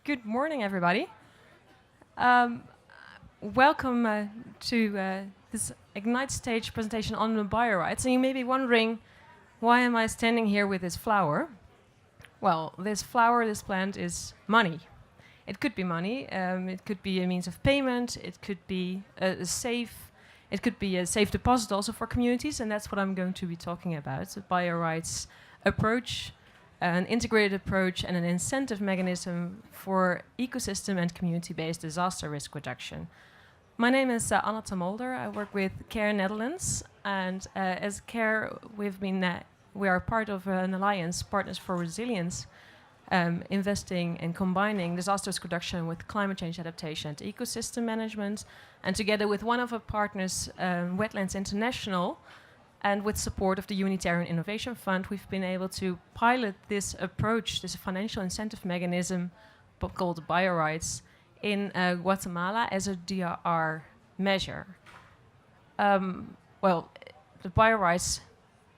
Good morning, everybody. Welcome to this IGNITE Stage presentation on the biorights. And you may be wondering, why am I standing here with this flower? Well, this flower, this plant is money. It could be money. It could be a means of payment. It could be a safe. It could be a safe deposit also for communities, and that's what I'm going to be talking about. The biorights approach, an integrated approach and an incentive mechanism for ecosystem and community-based disaster risk reduction. My name is Anna Mulder. I work with CARE Netherlands, and as CARE, we are part of an alliance, Partners for Resilience, investing and combining disaster risk reduction with climate change adaptation and ecosystem management. And together with one of our partners, Wetlands International, and with support of the Humanitarian Innovation Fund, we've been able to pilot this approach, this financial incentive mechanism called biorights, in Guatemala as a DRR measure. Well, the biorights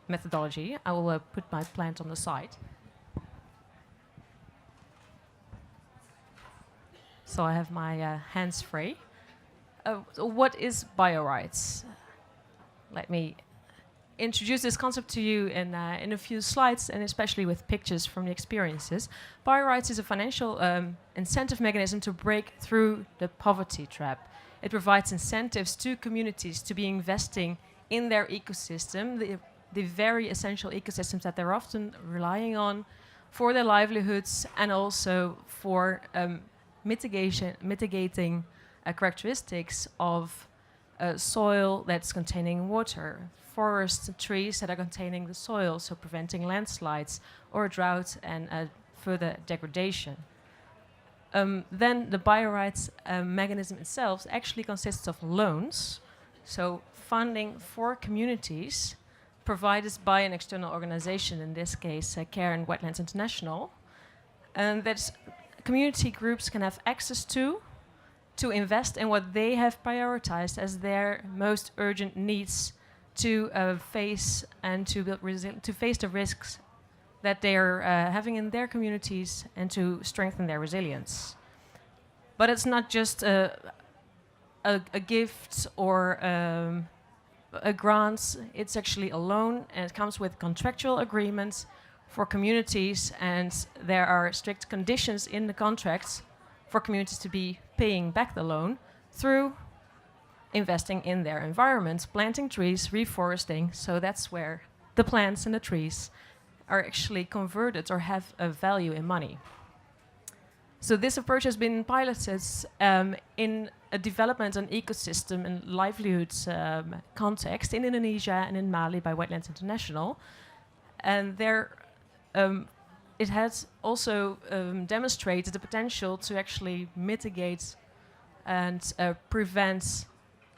methodology, I will put my plant on the side. So I have my hands free. So what is biorights? Let me introduce this concept to you in a few slides, and especially with pictures from the experiences. Biorights is a financial incentive mechanism to break through the poverty trap. It provides incentives to communities to be investing in their ecosystem, the very essential ecosystems that they're often relying on for their livelihoods, and also for mitigating characteristics of soil that's containing water, forests and trees that are containing the soil, so preventing landslides or drought and further degradation. Then the biorights mechanism itself actually consists of loans, so funding for communities provided by an external organization, in this case CARE and Wetlands International, and that community groups can have access to invest in what they have prioritized as their most urgent needs to face and to face the risks that they are having in their communities and to strengthen their resilience. But it's not just a gift or a grant, it's actually a loan, and it comes with contractual agreements for communities, and there are strict conditions in the contracts for communities to be paying back the loan through investing in their environment, planting trees, reforesting, so that's where the plants and the trees are actually converted or have a value in money. So this approach has been piloted in a development and ecosystem and livelihoods context in Indonesia and in Mali by Wetlands International. And there it has also demonstrated the potential to actually mitigate and prevent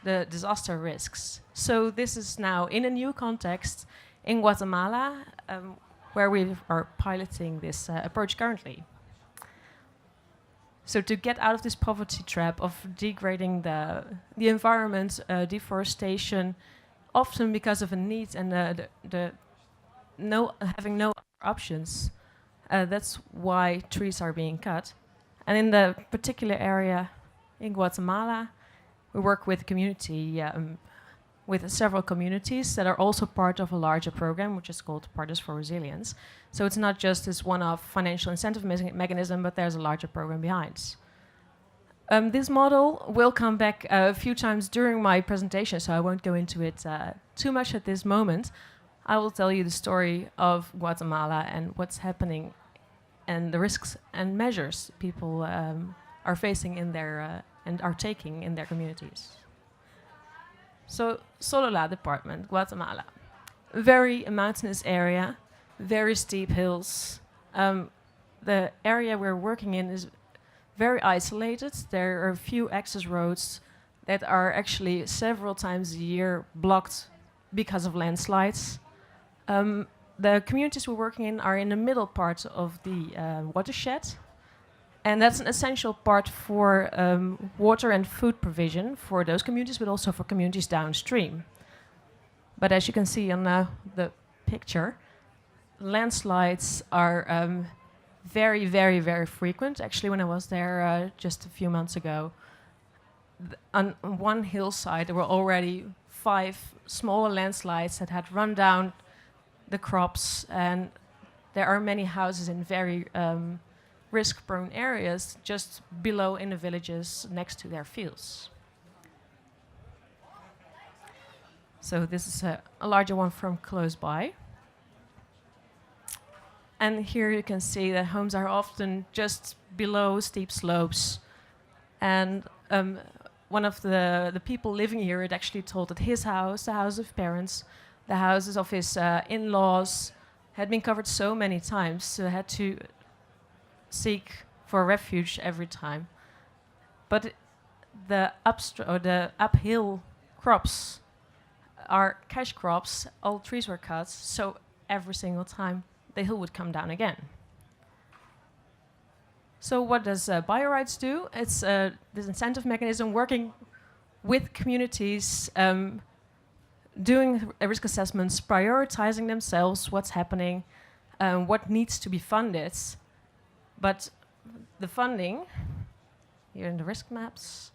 the disaster risks. So this is now in a new context in Guatemala, where we are piloting this approach currently. So to get out of this poverty trap of degrading the environment, deforestation, often because of a need and having no options, that's why trees are being cut. And in the particular area in Guatemala, we work with community, with several communities that are also part of a larger program, which is called Partners for Resilience. So it's not just this one-off financial incentive mechanism, but there's a larger program behind. This model will come back a few times during my presentation, so I won't go into it too much at this moment. I will tell you the story of Guatemala and what's happening and the risks and measures people are facing in their and are taking in their communities. So, Sololá department, Guatemala. Very mountainous area, very steep hills. The area we're working in is very isolated. There are a few access roads that are actually several times a year blocked because of landslides. The communities we're working in are in the middle part of the watershed. And that's an essential part for water and food provision for those communities, but also for communities downstream. But as you can see on the picture, landslides are very, very, very frequent. Actually, when I was there just a few months ago, on one hillside there were already 5 smaller landslides that had run down the crops, and there are many houses in very risk-prone areas just below in the villages next to their fields. So this is a larger one from close by. And here you can see that homes are often just below steep slopes. And one of the people living here had actually told that his house, the house of parents, the houses of his in-laws had been covered so many times, so had to seek for refuge every time. But the uphill crops are cash crops, all trees were cut, so every single time the hill would come down again. So what does biorights do? It's this incentive mechanism working with communities, doing risk assessments, prioritizing themselves, what's happening, what needs to be funded. But the funding, here in the risk maps,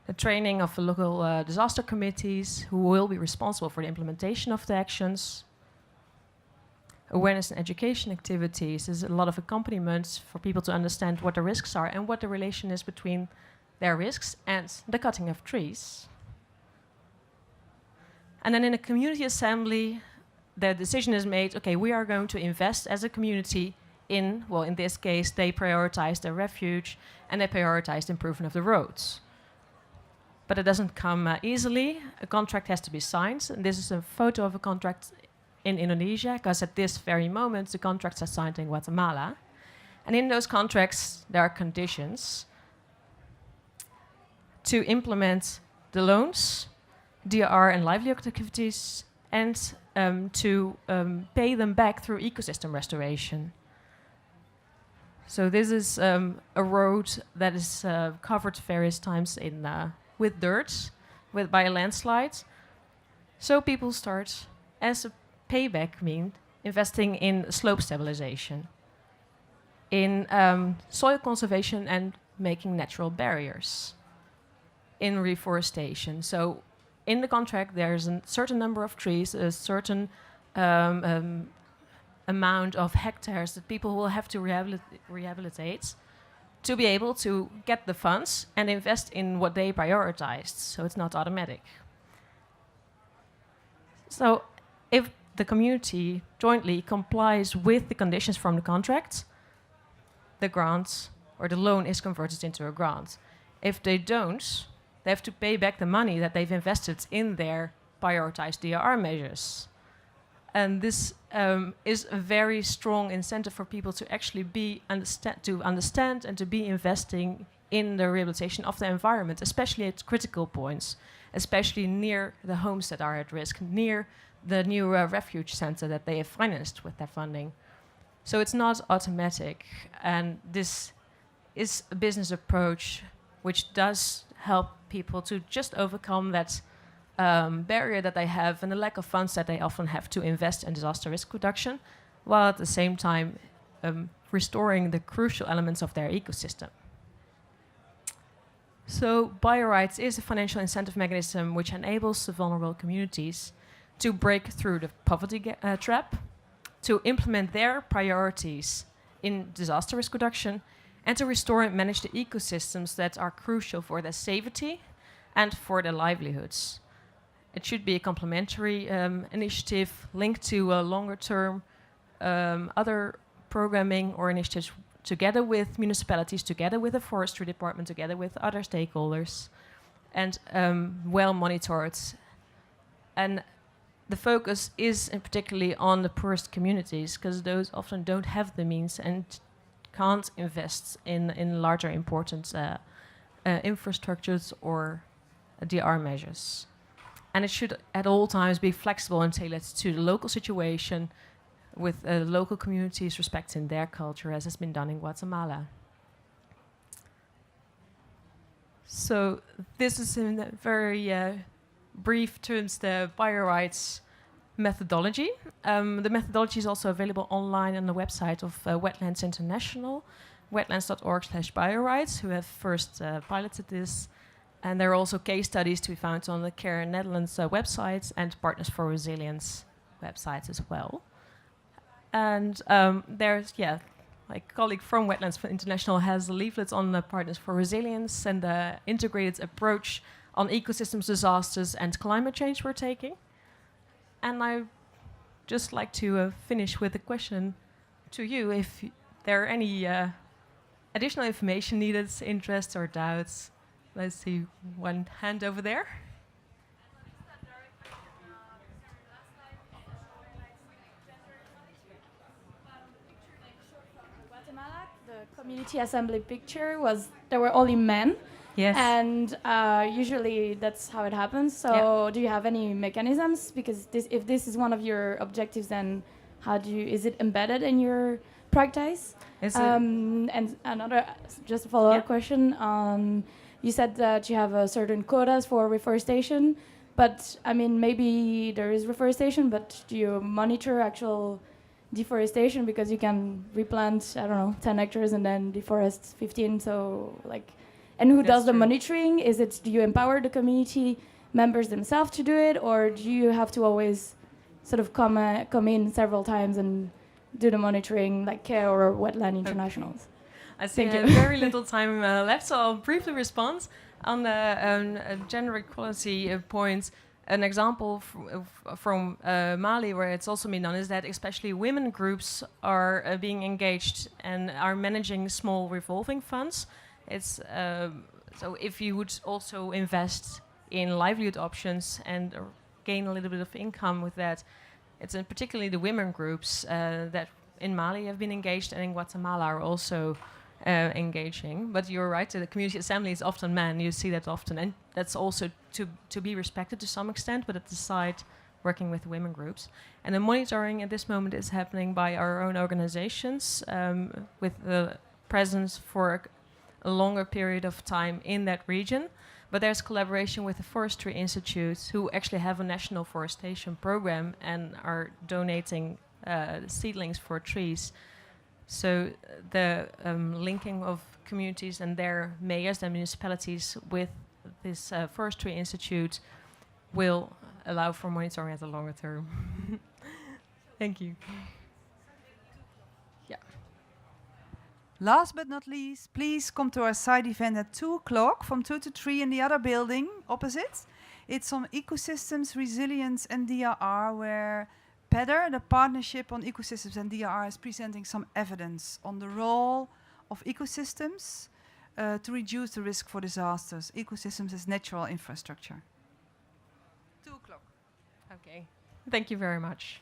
the training of the local disaster committees who will be responsible for the implementation of the actions, awareness and education activities. There's a lot of accompaniment for people to understand what the risks are and what the relation is between their risks and the cutting of trees. And then in a community assembly, the decision is made, okay, we are going to invest as a community in, well, in this case, they prioritize the refuge and they prioritize the improvement of the roads. But it doesn't come easily. A contract has to be signed. And this is a photo of a contract in Indonesia, because at this very moment, the contracts are signed in Guatemala. And in those contracts, there are conditions to implement the loans, DRR and livelihood activities, and to pay them back through ecosystem restoration. So this is a road that is covered various times in with dirt, by a landslide. So people start, as a payback mean, investing in slope stabilization, in soil conservation and making natural barriers, in reforestation. So in the contract, there's a certain number of trees, a certain amount of hectares that people will have to rehabilitate to be able to get the funds and invest in what they prioritized. So it's not automatic. So if the community jointly complies with the conditions from the contract, the grant or the loan is converted into a grant. If they don't, they have to pay back the money that they've invested in their prioritized DRR measures. And this is a very strong incentive for people to actually understand and to be investing in the rehabilitation of the environment, especially at critical points, especially near the homes that are at risk, near the new refuge center that they have financed with their funding. So it's not automatic, and this is a business approach which does help people to just overcome that barrier that they have and the lack of funds that they often have to invest in disaster risk reduction, while at the same time restoring the crucial elements of their ecosystem. So biorights is a financial incentive mechanism which enables the vulnerable communities to break through the poverty trap, to implement their priorities in disaster risk reduction, and to restore and manage the ecosystems that are crucial for their safety and for their livelihoods. It should be a complementary initiative linked to a longer-term other programming or initiatives together with municipalities, together with the forestry department, together with other stakeholders, and well monitored. And the focus is particularly on the poorest communities, because those often don't have the means and can't invest in larger important infrastructures or DR measures. And it should at all times be flexible and tailored to the local situation, with local communities respecting their culture, as has been done in Guatemala. So this is in very brief terms the biorights methodology. The methodology is also available online on the website of Wetlands International, wetlands.org/biorights, who have first piloted this. And there are also case studies to be found on the CARE Netherlands websites and Partners for Resilience websites as well. And there's, my colleague from Wetlands International has leaflets on the Partners for Resilience and the integrated approach on ecosystems, disasters, and climate change we're taking. And I just like to finish with a question to you, if there are any additional information needed, interests or doubts. Let's see, one hand over there. Guatemala, the community assembly picture was there were only men. Yes. And usually that's how it happens. So do you have any mechanisms? Because if this is one of your objectives, then is it embedded in your practice? And another, just a follow-up question. You said that you have a certain quotas for reforestation, but I mean, maybe there is reforestation, but do you monitor actual deforestation? Because you can replant, I don't know, 10 hectares and then deforest 15. So like, and who does the monitoring? Do you empower the community members themselves to do it, or do you have to always sort of come in several times and do the monitoring like CARE or Wetland Internationals? I see very little time left, so I'll briefly respond on the gender equality points. An example from Mali, where it's also been done, is that especially women groups are being engaged and are managing small revolving funds. It's so if you would also invest in livelihood options and gain a little bit of income with that, it's particularly the women groups that in Mali have been engaged and in Guatemala are also engaging. But you're right, the community assembly is often men, you see that often, and that's also to be respected to some extent, but at the side working with women groups. And the monitoring at this moment is happening by our own organizations with the presence for a longer period of time in that region. But there's collaboration with the Forestry Institute, who actually have a national forestation program and are donating seedlings for trees. So the linking of communities and their mayors and municipalities with this Forestry Institute will allow for monitoring at a longer term. Thank you. Last but not least, please come to our side event at 2 o'clock, from 2 to 3 in the other building opposite. It's on ecosystems, resilience and DRR, where PEDR, the Partnership on Ecosystems and DRR, is presenting some evidence on the role of ecosystems to reduce the risk for disasters. Ecosystems as natural infrastructure. 2 o'clock. Okay. Thank you very much.